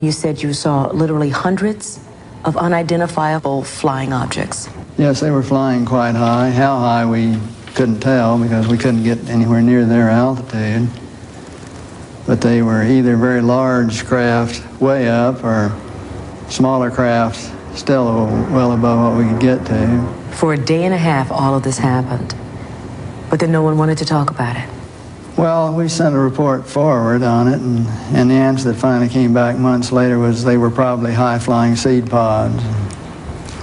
You said you saw literally hundreds of unidentifiable flying objects. Yes, they were flying quite high. How high we couldn't tell because we couldn't get anywhere near their altitude. But they were either very large craft way up or smaller craft still well above what we could get to. For a day and a half, all of this happened. But then no one wanted to talk about it. Well, we sent a report forward on it, and the answer that finally came back months later was they were probably high-flying seed pods,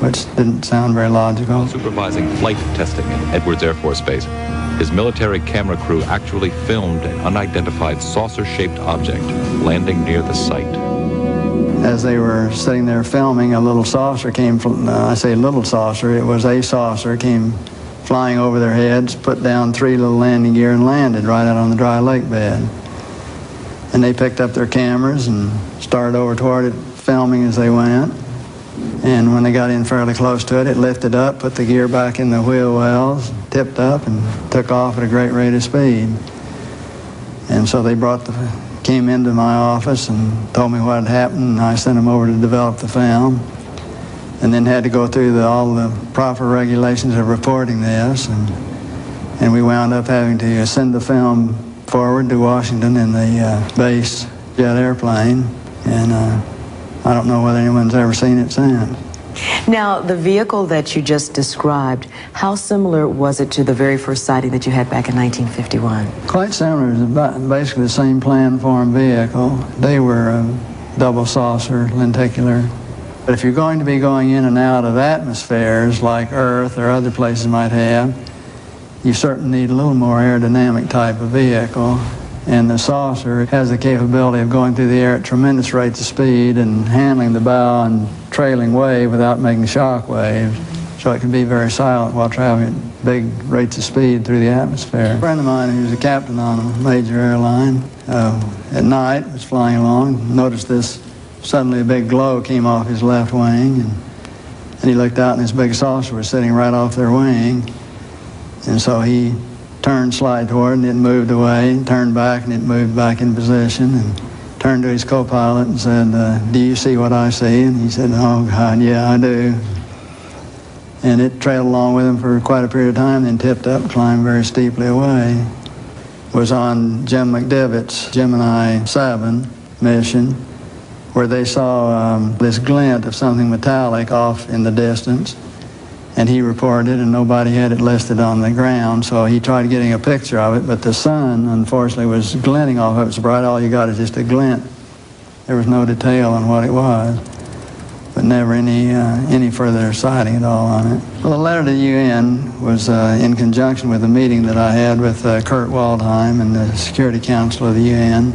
which didn't sound very logical. Supervising flight testing in Edwards Air Force Base, his military camera crew actually filmed an unidentified saucer-shaped object landing near the site. As they were sitting there filming, a little saucer came from, I say little saucer, it was a saucer, came flying over their heads, put down 3 little landing gear and landed right out on the dry lake bed. And they picked up their cameras and started over toward it, filming as they went. And when they got in fairly close to it, it lifted up, put the gear back in the wheel wells, tipped up, and took off at a great rate of speed. And so they came into my office and told me what had happened, and I sent them over to develop the film. And then had to go through all the proper regulations of reporting this, and we wound up having to send the film forward to Washington in the base jet airplane, and I don't know whether anyone's ever seen it since. Now, the vehicle that you just described, how similar was it to the very first sighting that you had back in 1951? Quite similar. It was basically the same plan-form vehicle. They were double saucer, lenticular. But if you're going to be going in and out of atmospheres like Earth or other places might have, you certainly need a little more aerodynamic type of vehicle. And the saucer has the capability of going through the air at tremendous rates of speed and handling the bow and trailing wave without making shock waves. So it can be very silent while traveling at big rates of speed through the atmosphere. A friend of mine who's a captain on a major airline at night was flying along, noticed this. Suddenly a big glow came off his left wing, and he looked out and this big saucer was sitting right off their wing. And so he turned slide toward and it moved away, and turned back and it moved back in position, and turned to his co-pilot and said, do you see what I see? And he said, oh God, yeah, I do. And it trailed along with him for quite a period of time, then tipped up, climbed very steeply away. Was on Jim McDivitt's Gemini 7 mission, where they saw this glint of something metallic off in the distance, and he reported, and nobody had it listed on the ground, so he tried getting a picture of it, but the sun, unfortunately, was glinting off of it so bright. All you got is just a glint. There was no detail on what it was, but never any further sighting at all on it. Well, the letter to the UN was in conjunction with a meeting that I had with Kurt Waldheim and the Security Council of the UN,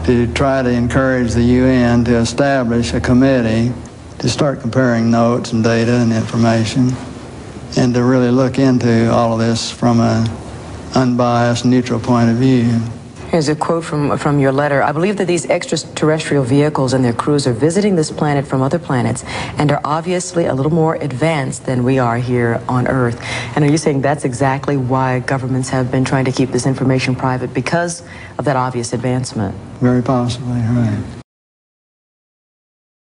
to try to encourage the UN to establish a committee to start comparing notes and data and information, and to really look into all of this from an unbiased, neutral point of view. Here's a quote from your letter. I believe that these extraterrestrial vehicles and their crews are visiting this planet from other planets and are obviously a little more advanced than we are here on Earth. And are you saying that's exactly why governments have been trying to keep this information private, because of that obvious advancement? Very possibly, right.